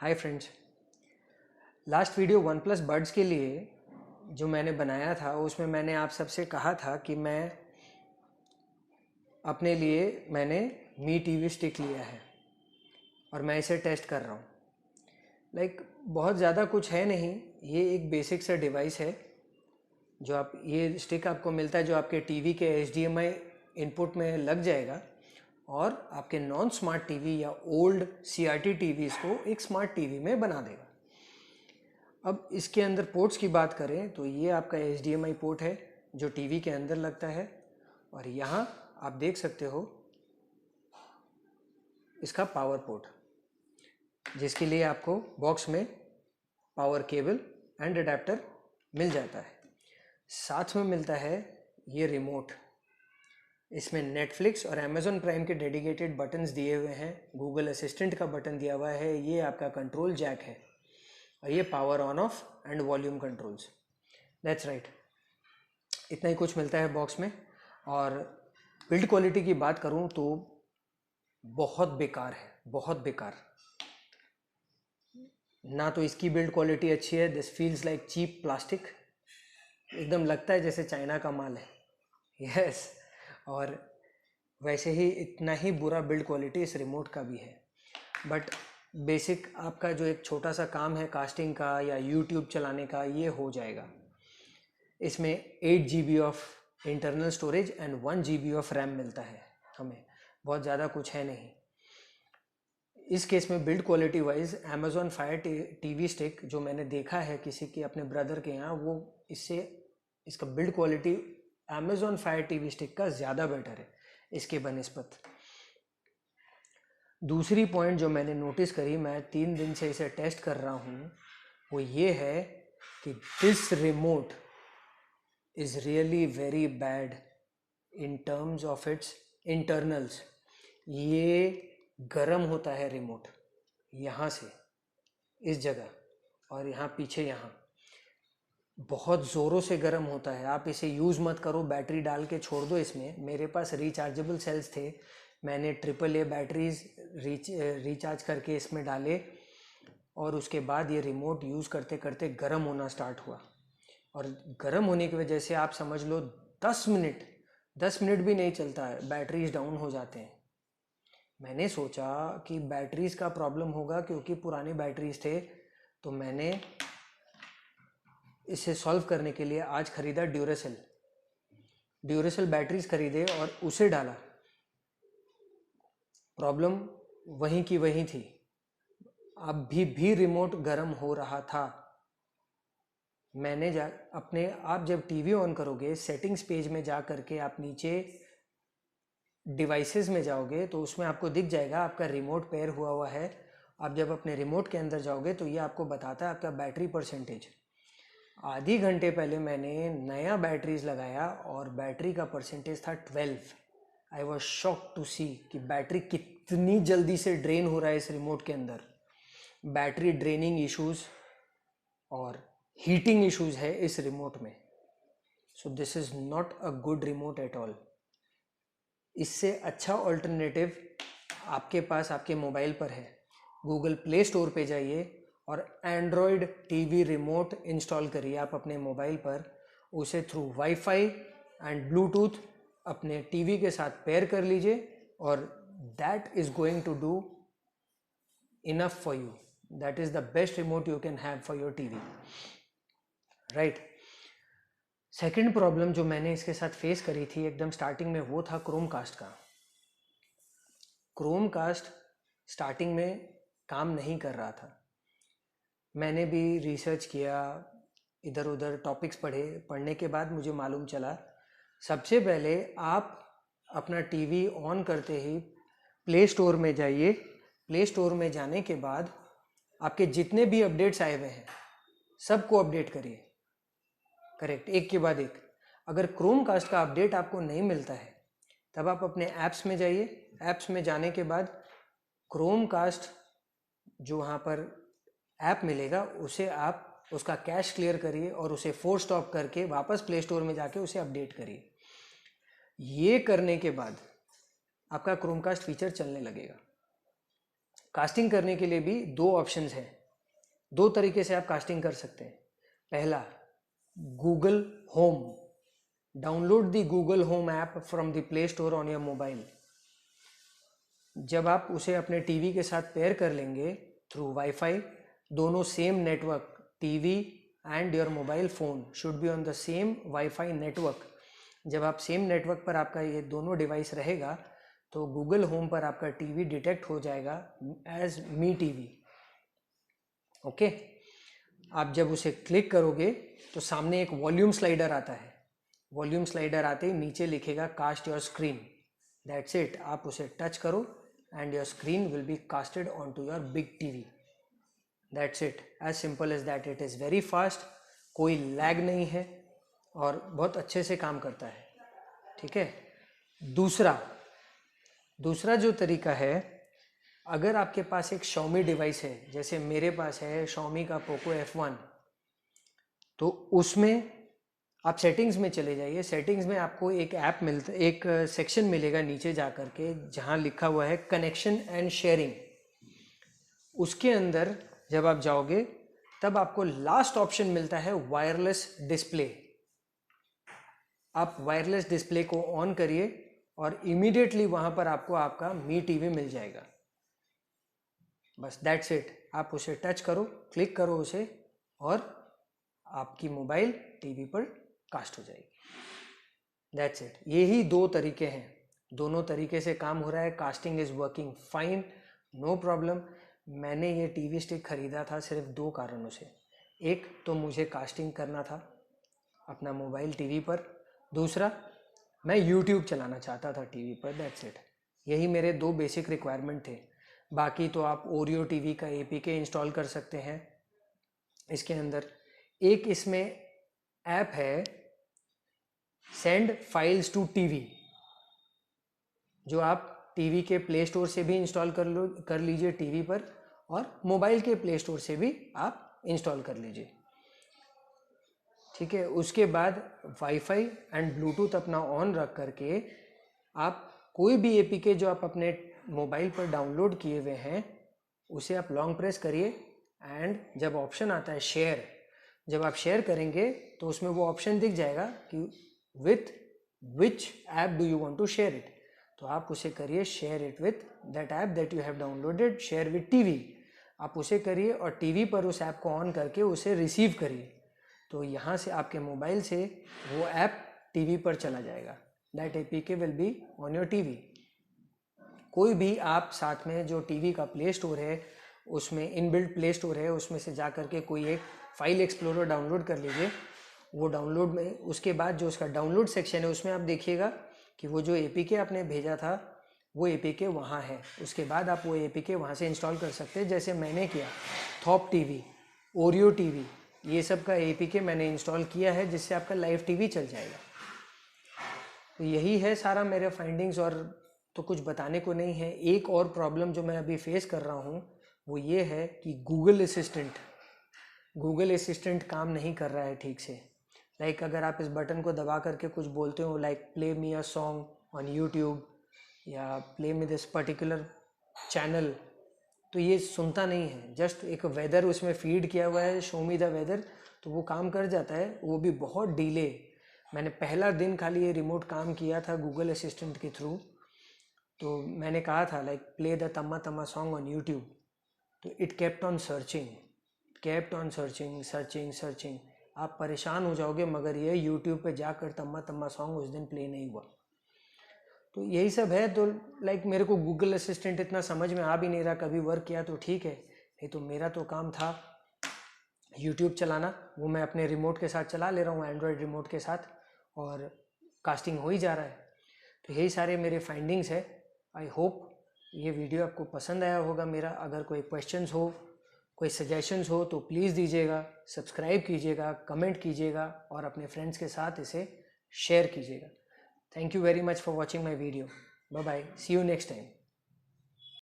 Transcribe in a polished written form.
Hi friends. Last video one plus buds के लिए जो मैंने बनाया था उसमें मैंने आप सबसे कहा था कि मैं अपने लिए मैंने मी टीवी स्टिक लिया है और मैं इसे टेस्ट कर रहा हूँ। बहुत ज़्यादा कुछ है नहीं, ये एक बेसिक सा डिवाइस है जो ये स्टिक आपको मिलता है जो आपके टीवी के HDMI इनपुट में लग जाएगा और आपके नॉन स्मार्ट टीवी या ओल्ड CRT टीवीज़ को एक स्मार्ट टीवी में बना देगा। अब इसके अंदर पोर्ट्स की बात करें तो ये आपका HDMI पोर्ट है जो टीवी के अंदर लगता है और यहाँ आप देख सकते हो इसका पावर पोर्ट जिसके लिए आपको बॉक्स में पावर केबल एंड अडेप्टर मिल जाता है। साथ में मिलता है ये रिमोट। इसमें नेटफ्लिक्स और अमेज़ॉन प्राइम के डेडिकेटेड बटन्स दिए हुए हैं, गूगल असिस्टेंट का बटन दिया हुआ है, ये आपका कंट्रोल जैक है और ये power on off and volume controls. That's right, इतना ही कुछ मिलता है बॉक्स में। और बिल्ड क्वालिटी की बात करूं तो बहुत बेकार है, बहुत बेकार। ना तो इसकी बिल्ड क्वालिटी अच्छी है, this feels like cheap plastic, एकदम लगता है जैसे चाइना का माल है। यस और वैसे ही इतना ही बुरा बिल्ड क्वालिटी इस रिमोट का भी है। बट बेसिक आपका जो एक छोटा सा काम है कास्टिंग का या यूट्यूब चलाने का, ये हो जाएगा। इसमें 8 GB of internal storage and 1 GB of RAM मिलता है हमें, बहुत ज़्यादा कुछ है नहीं। इस केस में build quality wise Amazon fire TV stick जो मैंने देखा है किसी के अपने ब्रदर के यहाँ, वो इसका build quality Amazon fire TV stick का ज़्यादा बेटर है इसके बनिस्बत। दूसरी पॉइंट जो मैंने नोटिस करी, मैं 3 दिन से इसे टेस्ट कर रहा हूँ, वो ये है कि this remote is really very bad in terms of its internals. ये गर्म होता है रिमोट यहाँ से इस जगह और यहाँ पीछे, यहाँ बहुत ज़ोरों से गर्म होता है। आप इसे यूज़ मत करो, बैटरी डाल के छोड़ दो इसमें। मेरे पास रिचार्जेबल सेल्स थे, मैंने AAA बैटरीज रिचार्ज करके इसमें डाले और उसके बाद ये रिमोट यूज़ करते करते गर्म होना स्टार्ट हुआ। और गर्म होने की वजह से आप समझ लो 10 मिनट भी नहीं चलता है, बैटरीज डाउन हो जाते हैं। मैंने सोचा कि बैटरीज का प्रॉब्लम होगा क्योंकि पुराने बैटरीज थे, तो मैंने इसे सॉल्व करने के लिए आज ख़रीदा ड्यूरेसेल बैटरीज खरीदे और उसे डाला। प्रॉब्लम वहीं की वहीं थी, अभी भी रिमोट गर्म हो रहा था। मैंने आप जब टीवी ऑन करोगे सेटिंग्स पेज में जा करके आप नीचे डिवाइसेस में जाओगे तो उसमें आपको दिख जाएगा आपका रिमोट पेयर हुआ है। आप जब अपने रिमोट के अंदर जाओगे तो ये आपको बताता है आपका बैटरी परसेंटेज। आधी घंटे पहले मैंने नया बैटरीज लगाया और बैटरी का परसेंटेज था 12। आई वॉज शॉक्ड टू सी कि बैटरी कितनी जल्दी से ड्रेन हो रहा है इस रिमोट के अंदर। बैटरी ड्रेनिंग इश्यूज और हीटिंग इश्यूज है इस रिमोट में। So this is not a good remote at all. इससे अच्छा ऑल्टरनेटिव आपके पास आपके मोबाइल पर है। गूगल प्ले स्टोर पे जाइए और एंड्रॉयड टीवी रिमोट इंस्टॉल करिए आप अपने मोबाइल पर। उसे थ्रू वाईफाई एंड ब्लूटूथ अपने टीवी के साथ पेयर कर लीजिए और that is going to do enough for you. That is the best remote you can have for your TV, right. Second problem जो मैंने इसके साथ फेस करी थी एकदम स्टार्टिंग में, वो था क्रोमकास्ट का। क्रोमकास्ट स्टार्टिंग में काम नहीं कर रहा था। मैंने भी रिसर्च किया, इधर उधर टॉपिक्स पढ़ने के बाद मुझे मालूम चला, सबसे पहले आप अपना टीवी ऑन करते ही प्ले स्टोर में जाइए। प्ले स्टोर में जाने के बाद आपके जितने भी अपडेट्स आए हुए हैं सबको अपडेट करिए, करेक्ट, एक के बाद एक। अगर क्रोमकास्ट का अपडेट आपको नहीं मिलता है तब आप अपने ऐप्स में जाइए। ऐप्स में जाने के बाद क्रोमकास्ट जो वहाँ पर ऐप मिलेगा उसे आप उसका कैश क्लियर करिए और उसे फोर्स स्टॉप करके वापस प्ले स्टोर में जाके उसे अपडेट करिए। ये करने के बाद आपका क्रोमकास्ट फीचर चलने लगेगा। कास्टिंग करने के लिए भी दो ऑप्शंस हैं, दो तरीके से आप कास्टिंग कर सकते हैं। पहला, Google home, download the Google home app from the play store on your mobile. जब आप उसे अपने टीवी के साथ पेयर कर लेंगे थ्रू वाईफाई, दोनों same network, TV and your mobile phone should be on the same wifi network. जब आप सेम नेटवर्क पर आपका ये दोनों डिवाइस रहेगा तो गूगल होम पर आपका टीवी डिटेक्ट हो जाएगा एज मी टीवी। ओके, आप जब उसे क्लिक करोगे तो सामने एक वॉल्यूम स्लाइडर आता है। वॉल्यूम स्लाइडर आते ही नीचे लिखेगा cast your screen, that's it. आप उसे टच करो and your screen will be casted on to your big TV, that's it, as simple as that. It is very fast, कोई लैग नहीं है और बहुत अच्छे से काम करता है। ठीक है। दूसरा जो तरीका है, अगर आपके पास एक Xiaomi डिवाइस है, जैसे मेरे पास है Xiaomi का Poco F1, तो उसमें आप सेटिंग्स में चले जाइए। सेटिंग्स में आपको एक ऐप मिलता, एक सेक्शन मिलेगा नीचे जा कर के, जहाँ लिखा हुआ है कनेक्शन एंड शेयरिंग। उसके अंदर जब आप जाओगे तब आपको लास्ट ऑप्शन मिलता है वायरलेस डिस्प्ले। आप वायरलेस डिस्प्ले को ऑन करिए और इमीडिएटली वहाँ पर आपको आपका मी टीवी मिल जाएगा। बस दैट्स इट। आप उसे टच करो, क्लिक करो उसे और आपकी मोबाइल टीवी पर कास्ट हो जाएगी। That's it. यही दो तरीके हैं, दोनों तरीके से काम हो रहा है। Casting is working fine, no problem. मैंने ये टीवी स्टिक ख़रीदा था सिर्फ दो कारणों से। एक तो मुझे कास्टिंग करना था अपना मोबाइल टीवी पर, दूसरा मैं यूट्यूब चलाना चाहता था टीवी पर, दैट्स इट। यही मेरे दो बेसिक रिक्वायरमेंट थे। बाकी तो आप ओरियो टीवी का APK इंस्टॉल कर सकते हैं। इसके अंदर एक इसमें ऐप है सेंड फाइल्स टू टीवी, जो आप टीवी के प्ले स्टोर से भी इंस्टॉल कर लीजिए टीवी पर, और मोबाइल के प्ले स्टोर से भी आप इंस्टॉल कर लीजिए। ठीक है। उसके बाद वाईफाई एंड ब्लूटूथ अपना ऑन रख करके आप कोई भी APK जो आप अपने मोबाइल पर डाउनलोड किए हुए हैं उसे आप लॉन्ग प्रेस करिए एंड जब ऑप्शन आता है शेयर, जब आप शेयर करेंगे तो उसमें वो ऑप्शन दिख जाएगा कि with which app do you want to share it. तो आप उसे करिए share it with that app that you have downloaded, share with TV. आप उसे करिए और टीवी पर उस ऐप को ऑन करके उसे रिसीव करिए। तो यहाँ से आपके मोबाइल से वो ऐप टीवी पर चला जाएगा। That APK will be on your TV. कोई भी आप साथ में जो टीवी का प्ले स्टोर है, उसमें इनबिल्ट प्ले स्टोर है, उसमें से जा करके कोई एक फाइल एक्सप्लोरर डाउनलोड कर लीजिए। वो डाउनलोड में उसके बाद जो उसका डाउनलोड सेक्शन है उसमें आप देखिएगा कि वो जो APK आपने भेजा था वो APK वहाँ है। उसके बाद आप वो APK वहाँ से इंस्टॉल कर सकते हैं, जैसे मैंने किया। थॉप टीवी, ओरियो टीवी, ये सब का APK मैंने इंस्टॉल किया है, जिससे आपका लाइव टीवी चल जाएगा। तो यही है सारा मेरे फाइंडिंग्स, और तो कुछ बताने को नहीं है। एक और प्रॉब्लम जो मैं अभी फेस कर रहा हूँ वो ये है कि गूगल असिस्टेंट काम नहीं कर रहा है ठीक से। लाइक अगर आप इस बटन को दबा करके कुछ बोलते हो, like play me a song on YouTube या play me this particular channel, तो ये सुनता नहीं है। जस्ट एक वेदर उसमें फीड किया हुआ है, शो मी द वेदर, तो वो काम कर जाता है, वो भी बहुत डिले। मैंने पहला दिन खाली ये रिमोट काम किया था गूगल असिस्टेंट के थ्रू। तो मैंने कहा था like play the Tamma Tamma song on YouTube, तो इट केप्ट ऑन सर्चिंग। आप परेशान हो जाओगे, मगर ये यूट्यूब पे जाकर तम्मा तम्मा सॉन्ग उस दिन प्ले नहीं हुआ। तो यही सब है। तो लाइक मेरे को गूगल असिस्टेंट इतना समझ में आ भी नहीं रहा, कभी वर्क किया तो ठीक है, नहीं तो मेरा तो काम था यूट्यूब चलाना। वो मैं अपने रिमोट के साथ चला ले रहा हूँ, एंड्रॉयड रिमोट के साथ, और कास्टिंग हो ही जा रहा है। तो यही सारे मेरे फाइंडिंग्स है। आई होप ये वीडियो आपको पसंद आया होगा मेरा। अगर कोई क्वेश्चंस हो, कोई सजेशंस हो तो प्लीज़ दीजिएगा, सब्सक्राइब कीजिएगा, कमेंट कीजिएगा और अपने फ्रेंड्स के साथ इसे शेयर कीजिएगा। Thank you very much for watching my video. Bye bye. See you next time.